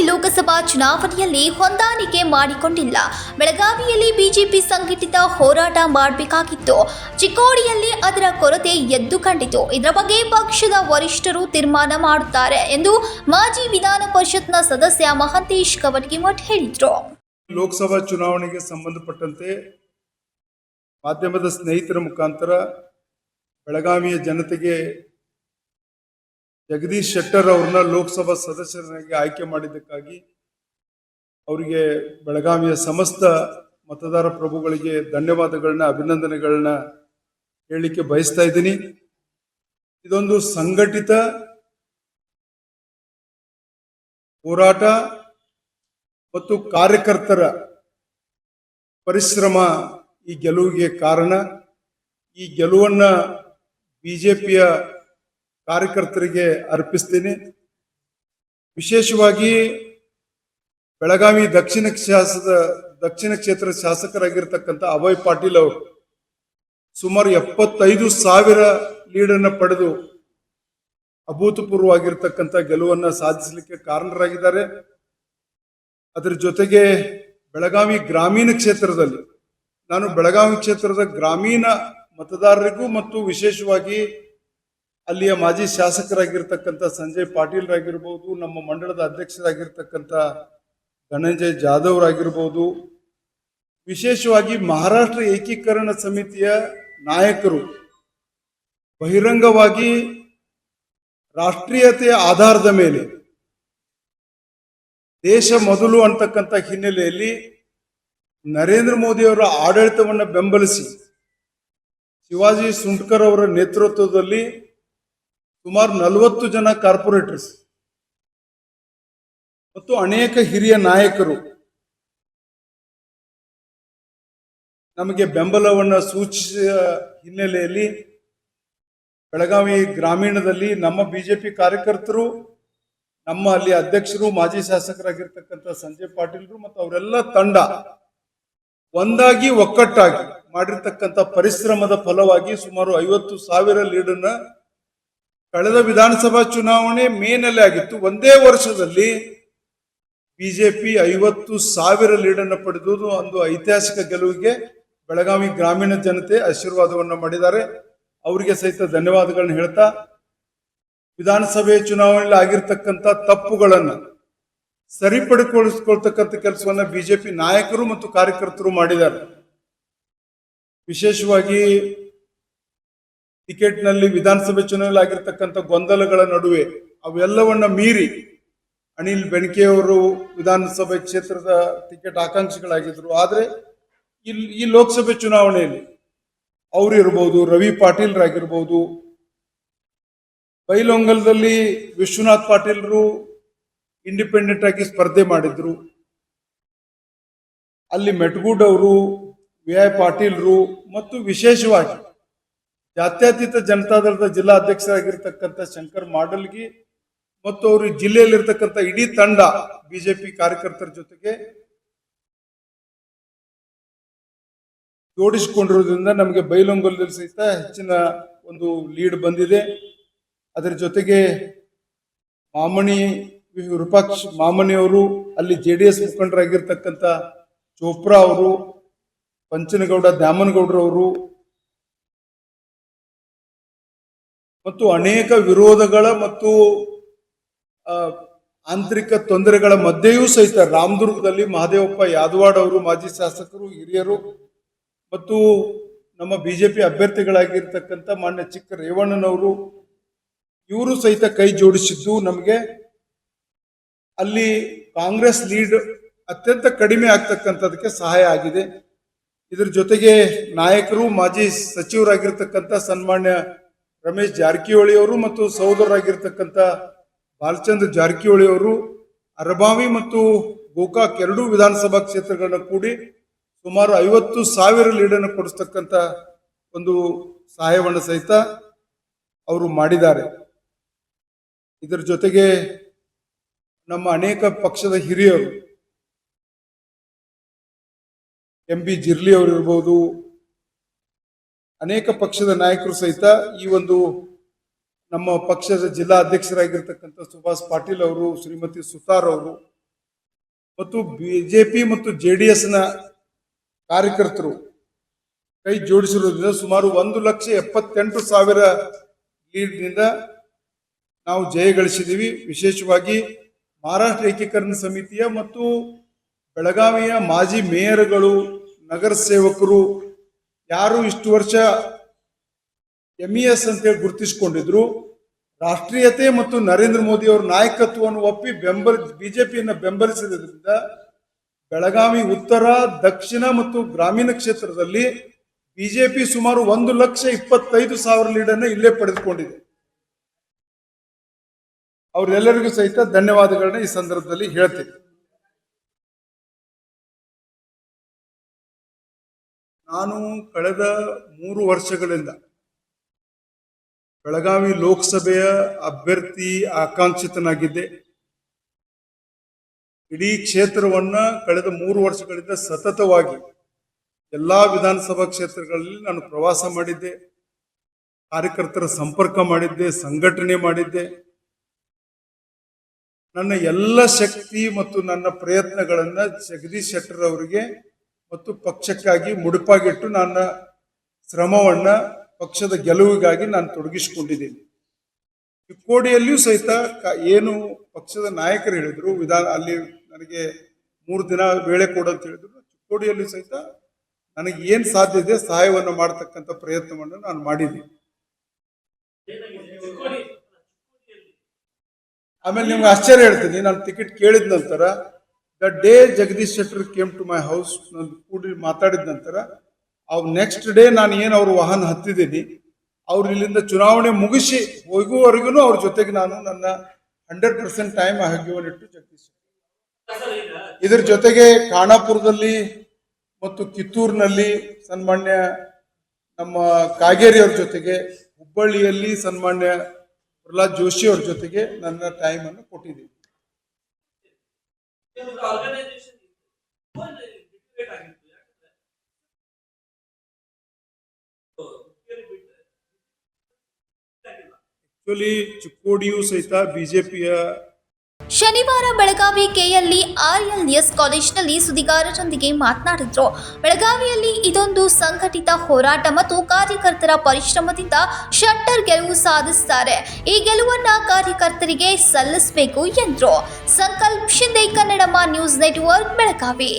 ಲೋಕಸಭಾ ಚುನಾವಣೆಯಲ್ಲಿ ಹೊಂದಾಣಿಕೆ ಮಾಡಿಕೊಂಡಿಲ್ಲ. ಬೆಳಗಾವಿಯಲ್ಲಿ ಬಿಜೆಪಿ ಸಂಘಟಿತ ಹೋರಾಟ ಮಾಡಬೇಕಾಗಿತ್ತು. ಚಿಕ್ಕೋಡಿಯಲ್ಲಿ ಅದರ ಕೊರತೆ ಎದ್ದು ಕಂಡಿತು. ಇದರ ಬಗ್ಗೆ ಪಕ್ಷದ ವರಿಷ್ಠರು ತೀರ್ಮಾನ ಮಾಡುತ್ತಾರೆ ಎಂದು ಮಾಜಿ ವಿಧಾನ ಪರಿಷತ್ನ ಸದಸ್ಯ ಮಹಂತೇಶ್ ಕವಟಗಿಮಠ್ ಹೇಳಿದರು. ಲೋಕಸಭಾ ಚುನಾವಣೆಗೆ ಸಂಬಂಧಪಟ್ಟಂತೆ ಮಾಧ್ಯಮದ ಸ್ನೇಹಿತರ ಮುಖಾಂತರ ಬೆಳಗಾವಿಯ ಜನತೆಗೆ ಜಗದೀಶ್ ಶೆಟ್ಟರ್ ಅವರನ್ನ ಲೋಕಸಭಾ ಸದಸ್ಯರಾಗಿ ಆಯ್ಕೆ ಮಾಡಿದ್ದಕ್ಕಾಗಿ ಅವರಿಗೆ ಬೆಳಗಾವಿಯ ಸಮಸ್ತ ಮತದಾರ ಪ್ರಭುಗಳಿಗೆ ಧನ್ಯವಾದಗಳನ್ನ ಅಭಿನಂದನೆಗಳನ್ನ ಹೇಳಲಿಕ್ಕೆ ಬಯಸ್ತಾ ಇದ್ದೀನಿ. ಇದೊಂದು ಸಂಘಟಿತ ಹೋರಾಟ ಮತ್ತು ಕಾರ್ಯಕರ್ತರ ಪರಿಶ್ರಮ ಈ ಗೆಲುವಿಗೆ ಕಾರಣ. ಈ ಗೆಲುವನ್ನ ಬಿಜೆಪಿಯ ಕಾರ್ಯಕರ್ತರಿಗೆ ಅರ್ಪಿಸ್ತೀನಿ. ವಿಶೇಷವಾಗಿ ಬೆಳಗಾವಿ ದಕ್ಷಿಣ ಕ್ಷೇತ್ರದ ಶಾಸಕರಾಗಿರ್ತಕ್ಕಂಥ ಅಭಯ್ ಪಾಟೀಲ್ ಅವರು ಸುಮಾರು 75,000 ಲೀಡನ್ನು ಪಡೆದು ಅಭೂತಪೂರ್ವವಾಗಿರ್ತಕ್ಕಂಥ ಗೆಲುವನ್ನು ಸಾಧಿಸಲಿಕ್ಕೆ ಕಾರಣರಾಗಿದ್ದಾರೆ. ಅದರ ಜೊತೆಗೆ ಬೆಳಗಾವಿ ಗ್ರಾಮೀಣ ಕ್ಷೇತ್ರದಲ್ಲಿ ನಾನು ಬೆಳಗಾವಿ ಕ್ಷೇತ್ರದ ಗ್ರಾಮೀಣ ಮತದಾರರಿಗೂ ಮತ್ತು ವಿಶೇಷವಾಗಿ ಅಲ್ಲಿಯ ಮಾಜಿ ಶಾಸಕರಾಗಿರ್ತಕ್ಕಂಥ ಸಂಜಯ್ ಪಾಟೀಲ್ ರಾಗಿರ್ಬೋದು, ನಮ್ಮ ಮಂಡಳದ ಅಧ್ಯಕ್ಷರಾಗಿರ್ತಕ್ಕಂಥ ಧನಂಜಯ್ ಜಾಧವ್ ರಾಗಿರ್ಬೋದು, ವಿಶೇಷವಾಗಿ ಮಹಾರಾಷ್ಟ್ರ ಏಕೀಕರಣ ಸಮಿತಿಯ ನಾಯಕರು ಬಹಿರಂಗವಾಗಿ ರಾಷ್ಟ್ರೀಯತೆಯ ಆಧಾರದ ಮೇಲೆ ದೇಶ ಮೊದಲು ಅಂತಕ್ಕಂಥ ಹಿನ್ನೆಲೆಯಲ್ಲಿ ನರೇಂದ್ರ ಮೋದಿ ಅವರ ಆಡಳಿತವನ್ನು ಬೆಂಬಲಿಸಿ ಶಿವಾಜಿ ಸುಂಟ್ಕರ್ ಅವರ ನೇತೃತ್ವದಲ್ಲಿ ಸುಮಾರು 40 ಜನ ಕಾರ್ಪೊರೇಟರ್ಸ್ ಮತ್ತು ಅನೇಕ ಹಿರಿಯ ನಾಯಕರು ನಮಗೆ ಬೆಂಬಲವನ್ನು ಸೂಚಿಸಿದ ಹಿನ್ನೆಲೆಯಲ್ಲಿ ಬೆಳಗಾವಿ ಗ್ರಾಮೀಣದಲ್ಲಿ ನಮ್ಮ ಬಿಜೆಪಿ ಕಾರ್ಯಕರ್ತರು, ನಮ್ಮ ಅಲ್ಲಿ ಅಧ್ಯಕ್ಷರು, ಮಾಜಿ ಶಾಸಕರಾಗಿರ್ತಕ್ಕಂಥ ಸಂಜಯ್ ಪಾಟೀಲ್ರು ಮತ್ತು ಅವರೆಲ್ಲ ತಂಡ ಒಂದಾಗಿ ಒಕ್ಕಟ್ಟಾಗಿ ಮಾಡಿರ್ತಕ್ಕಂಥ ಪರಿಶ್ರಮದ ಫಲವಾಗಿ ಸುಮಾರು 50,000 ಲೀಡನ್ನ ಕಳೆದ ವಿಧಾನಸಭಾ ಚುನಾವಣೆ ಮೇನಲ್ಲಿ ಆಗಿತ್ತು. ಒಂದೇ ವರ್ಷದಲ್ಲಿ ಬಿಜೆಪಿ 50,000 ಲೀಡನ್ನು ಪಡೆದುದು ಒಂದು ಐತಿಹಾಸಿಕ ಗೆಲುವಿಗೆ ಬೆಳಗಾವಿ ಗ್ರಾಮೀಣ ಜನತೆ ಆಶೀರ್ವಾದವನ್ನು ಮಾಡಿದ್ದಾರೆ. ಅವರಿಗೆ ಸಹಿತ ಧನ್ಯವಾದಗಳನ್ನ ಹೇಳ್ತಾ, ವಿಧಾನಸಭೆ ಚುನಾವಣೆಯಲ್ಲಿ ಆಗಿರ್ತಕ್ಕಂಥ ತಪ್ಪುಗಳನ್ನು ಸರಿಪಡಿಸಿಕೊಳ್ತಕ್ಕಂಥ ಕೆಲಸವನ್ನ ಬಿಜೆಪಿ ನಾಯಕರು ಮತ್ತು ಕಾರ್ಯಕರ್ತರು ಮಾಡಿದ್ದಾರೆ. ವಿಶೇಷವಾಗಿ ಟಿಕೆಟ್ನಲ್ಲಿ ವಿಧಾನಸಭೆ ಚುನಾವಣೆಯಲ್ಲಿ ಆಗಿರ್ತಕ್ಕಂಥ ಗೊಂದಲಗಳ ನಡುವೆ ಅವೆಲ್ಲವನ್ನ ಮೀರಿ ಅನಿಲ್ ಬೆನಕೆಯವರು ವಿಧಾನಸಭೆ ಕ್ಷೇತ್ರದ ಟಿಕೆಟ್ ಆಕಾಂಕ್ಷಿಗಳಾಗಿದ್ರು. ಆದರೆ ಈ ಲೋಕಸಭೆ ಚುನಾವಣೆಯಲ್ಲಿ ಅವರು ಇರ್ಬೋದು, ರವಿ ಪಾಟೀಲ್ ರಾಗಿರ್ಬೋದು, ಬೈಲೊಂಗಲದಲ್ಲಿ ವಿಶ್ವನಾಥ್ ಪಾಟೀಲ್ರು ಇಂಡಿಪೆಂಡೆಂಟ್ ಆಗಿ ಸ್ಪರ್ಧೆ ಮಾಡಿದ್ರು. ಅಲ್ಲಿ ಮೆಟ್ಗೂಡ್ ಅವರು, ವಿ.ಐ. ಪಾಟೀಲ್ರು ಮತ್ತು ವಿಶೇಷವಾಗಿ ಜಾತ್ಯತೀತ ಜನತಾದಳದ ಜಿಲ್ಲಾ ಅಧ್ಯಕ್ಷರಾಗಿರ್ತಕ್ಕಂಥ ಶಂಕರ್ ಮಾಡಲ್ಗಿ ಮತ್ತು ಅವರು ಜಿಲ್ಲೆಯಲ್ಲಿರ್ತಕ್ಕಂಥ ಇಡೀ ತಂಡ ಬಿಜೆಪಿ ಕಾರ್ಯಕರ್ತರ ಜೊತೆಗೆ ಜೋಡಿಸಿಕೊಂಡಿರೋದ್ರಿಂದ ನಮಗೆ ಬೈಲೊಂಗಲದಲ್ಲಿ ಸಹಿತ ಹೆಚ್ಚಿನ ಒಂದು ಲೀಡ್ ಬಂದಿದೆ. ಅದರ ಜೊತೆಗೆ ವಿರೂಪಾಕ್ಷ ಮಾಮನಿ ಅವರು, ಅಲ್ಲಿ JDS ಮುಖಂಡರಾಗಿರ್ತಕ್ಕಂಥ ಚೋಪ್ರಾ ಅವರು, ಪಂಚನಗೌಡ ದ್ಯಾಮನಗೌಡರವರು ಮತ್ತು ಅನೇಕ ವಿರೋಧಗಳ ಮತ್ತು ಆಂತರಿಕ ತೊಂದರೆಗಳ ಮಧ್ಯೆಯೂ ಸಹಿತ ರಾಮದುರ್ಗದಲ್ಲಿ ಮಹದೇವಪ್ಪ ಯಾದವಾಡ್ ಅವರು ಮಾಜಿ ಶಾಸಕರು, ಹಿರಿಯರು ಮತ್ತು ನಮ್ಮ ಬಿಜೆಪಿ ಅಭ್ಯರ್ಥಿಗಳಾಗಿರ್ತಕ್ಕಂಥ ಮಾನ್ಯ ಚಿಕ್ಕ ರೇವಣ್ಣನವರು ಇವರು ಸಹಿತ ಕೈ ಜೋಡಿಸಿದ್ದು ನಮಗೆ ಅಲ್ಲಿ ಕಾಂಗ್ರೆಸ್ ಲೀಡ್ ಅತ್ಯಂತ ಕಡಿಮೆ ಆಗ್ತಕ್ಕಂಥದಕ್ಕೆ ಸಹಾಯ ಆಗಿದೆ. ಇದರ ಜೊತೆಗೆ ನಾಯಕರು, ಮಾಜಿ ಸಚಿವರಾಗಿರ್ತಕ್ಕಂಥ ಸನ್ಮಾನ್ಯ ರಮೇಶ್ ಜಾರಕಿಹೊಳಿ ಅವರು ಮತ್ತು ಸಹೋದರರಾಗಿರ್ತಕ್ಕಂಥ ಬಾಲಚಂದ್ರ ಜಾರಕಿಹೊಳಿ ಅವರು ಅರಬಾವಿ ಮತ್ತು ಗೋಕಾಕ್ ಎರಡೂ ವಿಧಾನಸಭಾ ಕ್ಷೇತ್ರಗಳನ್ನ ಕೂಡಿ ಸುಮಾರು 50,000 ಲೀಡನ್ನು ಕೊಡಿಸ್ತಕ್ಕಂಥ ಒಂದು ಸಹಾಯವನ್ನು ಸಹಿತ ಅವರು ಮಾಡಿದ್ದಾರೆ. ಇದರ ಜೊತೆಗೆ ನಮ್ಮ ಅನೇಕ ಪಕ್ಷದ ಹಿರಿಯರು, MB ಜಿರ್ಲಿ ಅವರು ಇರ್ಬೋದು, ಅನೇಕ ಪಕ್ಷದ ನಾಯಕರು ಸಹಿತ ಈ ಒಂದು ನಮ್ಮ ಪಕ್ಷದ ಜಿಲ್ಲಾ ಅಧ್ಯಕ್ಷರಾಗಿರ್ತಕ್ಕಂಥ ಸುಭಾಷ್ ಪಾಟೀಲ್ ಅವರು, ಶ್ರೀಮತಿ ಸುತಾರ್ ಅವರು ಮತ್ತು ಬಿಜೆಪಿ ಮತ್ತು JDSನ ಕಾರ್ಯಕರ್ತರು ಕೈ ಜೋಡಿಸಿರುವುದರಿಂದ ಸುಮಾರು 1,78,000 ಲೀಡ್ನಿಂದ ನಾವು ಜಯ ಗಳಿಸಿದ್ದೀವಿ. ವಿಶೇಷವಾಗಿ ಮಹಾರಾಷ್ಟ್ರ ಏಕೀಕರಣ ಸಮಿತಿಯ ಮತ್ತು ಬೆಳಗಾವಿಯ ಮಾಜಿ ಮೇಯರ್ಗಳು, ನಗರ ಸೇವಕರು ಯಾರು ಇಷ್ಟು ವರ್ಷ MES ಅಂತೇಳಿ ಗುರುತಿಸಿಕೊಂಡಿದ್ರು, ರಾಷ್ಟ್ರೀಯತೆ ಮತ್ತು ನರೇಂದ್ರ ಮೋದಿ ಅವರ ನಾಯಕತ್ವವನ್ನು ಒಪ್ಪಿ ಬಿಜೆಪಿಯನ್ನು ಬೆಂಬಲಿಸಿದ್ರಿಂದ ಬೆಳಗಾವಿ ಉತ್ತರ, ದಕ್ಷಿಣ ಮತ್ತು ಗ್ರಾಮೀಣ ಕ್ಷೇತ್ರದಲ್ಲಿ ಬಿಜೆಪಿ ಸುಮಾರು 1,25,000 ಲೀಡನ್ನು ಇಲ್ಲೇ ಪಡೆದುಕೊಂಡಿದೆ. ಅವರೆಲ್ಲರಿಗೂ ಸಹಿತ ಧನ್ಯವಾದಗಳನ್ನ ಈ ಸಂದರ್ಭದಲ್ಲಿ ಹೇಳ್ತೇನೆ. ನಾನು ಕಳೆದ 3 ವರ್ಷಗಳಿಂದ ಬೆಳಗಾವಿ ಲೋಕಸಭೆಯ ಅಭ್ಯರ್ಥಿ ಆಕಾಂಕ್ಷಿತನಾಗಿದ್ದೆ. ಇಡೀ ಕ್ಷೇತ್ರವನ್ನ ಕಳೆದ 3 ವರ್ಷಗಳಿಂದ ಸತತವಾಗಿ ಎಲ್ಲಾ ವಿಧಾನಸಭಾ ಕ್ಷೇತ್ರಗಳಲ್ಲಿ ನಾನು ಪ್ರವಾಸ ಮಾಡಿದ್ದೆ, ಕಾರ್ಯಕರ್ತರ ಸಂಪರ್ಕ ಮಾಡಿದ್ದೆ, ಸಂಘಟನೆ ಮಾಡಿದ್ದೆ. ನನ್ನ ಎಲ್ಲ ಶಕ್ತಿ ಮತ್ತು ನನ್ನ ಪ್ರಯತ್ನಗಳನ್ನ ಜಗದೀಶ್ ಶೆಟ್ಟರ್ ಅವರಿಗೆ ಮತ್ತು ಪಕ್ಷಕ್ಕಾಗಿ ಮುಡುಪಾಗಿಟ್ಟು ನನ್ನ ಶ್ರಮವನ್ನ ಪಕ್ಷದ ಗೆಲುವಿಗಾಗಿ ನಾನು ತೊಡಗಿಸಿಕೊಂಡಿದ್ದೀನಿ. ಚಿಕ್ಕೋಡಿಯಲ್ಲಿಯೂ ಸಹಿತ ಏನು ಪಕ್ಷದ ನಾಯಕರು ಹೇಳಿದ್ರು, ಅಲ್ಲಿ ನನಗೆ 3 ದಿನ ವೇಳೆ ಕೊಡಂತ ಹೇಳಿದ್ರು. ಚಿಕ್ಕೋಡಿಯಲ್ಲಿಯೂ ಸಹಿತ ನನಗೆ ಏನು ಸಾಧ್ಯ ಇದೆ ಸಹಾಯವನ್ನು ಮಾಡತಕ್ಕಂಥ ಪ್ರಯತ್ನವನ್ನು ನಾನು ಮಾಡಿದ್ದೀನಿ. ಆಮೇಲೆ ನಿಮ್ಗೆ ಆಶ್ಚರ್ಯ ಹೇಳ್ತೀನಿ, ನಾನು ಟಿಕೆಟ್ ಕೇಳಿದ ನಂತರ the day Jagadish Shettar came to my house, ನಾನು ಕೂಡಿ ಮಾತಾಡಿದ ನಂತರ ನೆಕ್ಸ್ಟ್ ಡೇ ನಾನು ಏನು ಅವ್ರ ವಾಹನ ಹತ್ತಿದ್ದೀನಿ, ಅವ್ರು ಇಲ್ಲಿಂದ ಚುನಾವಣೆ ಮುಗಿಸಿ ಹೋಗುವವರೆಗೂ ಅವ್ರ ಜೊತೆಗೆ ನಾನು ನನ್ನ 100% ಟೈಮ್ ಆಗಿವನಿಟ್ಟು ಜಗದೀಶ್. ಇದ್ರ ಜೊತೆಗೆ ಖಾನಾಪುರದಲ್ಲಿ ಮತ್ತು ಕಿತ್ತೂರಿನಲ್ಲಿ ಸನ್ಮಾನ್ಯ ನಮ್ಮ ಕಾಗೇರಿ ಅವ್ರ ಜೊತೆಗೆ, ಹುಬ್ಬಳ್ಳಿಯಲ್ಲಿ ಸನ್ಮಾನ್ಯ ಪ್ರಹ್ಲಾದ್ ಜೋಶಿ ಅವ್ರ ಜೊತೆಗೆ ನನ್ನ ಟೈಮ್ ಅನ್ನು ಕೊಟ್ಟಿದ್ದೀನಿ. ಆಕ್ಚುಲಿ ಚಿಕ್ಕೋಡಿಯೂ ಸಹಿತ ಬಿಜೆಪಿಯ. ಶನಿವಾರ ಬೆಳಗಾವಿ ಕೆಎಲ್ಇ RLS ಕಾಲೇಜಿನಲ್ಲಿ ಸುದ್ದಿಗಾರರೊಂದಿಗೆ ಮಾತನಾಡಿದ್ರು. ಬೆಳಗಾವಿಯಲ್ಲಿ ಇದೊಂದು ಸಂಘಟಿತ ಹೋರಾಟ ಮತ್ತು ಕಾರ್ಯಕರ್ತರ ಪರಿಶ್ರಮದಿಂದ ಶೆಟ್ಟರ್ ಗೆಲುವು ಸಾಧಿಸಿದ್ದಾರೆ. ಈ ಗೆಲುವನ್ನ ಕಾರ್ಯಕರ್ತರಿಗೆ ಸಲ್ಲಿಸಬೇಕು ಎಂದರು. ಸಂಕಲ್ಪ ಶಿಂದೆ, ಕನ್ನಡಮ ನ್ಯೂಸ್ ನೆಟ್ವರ್ಕ್, ಬೆಳಗಾವಿ.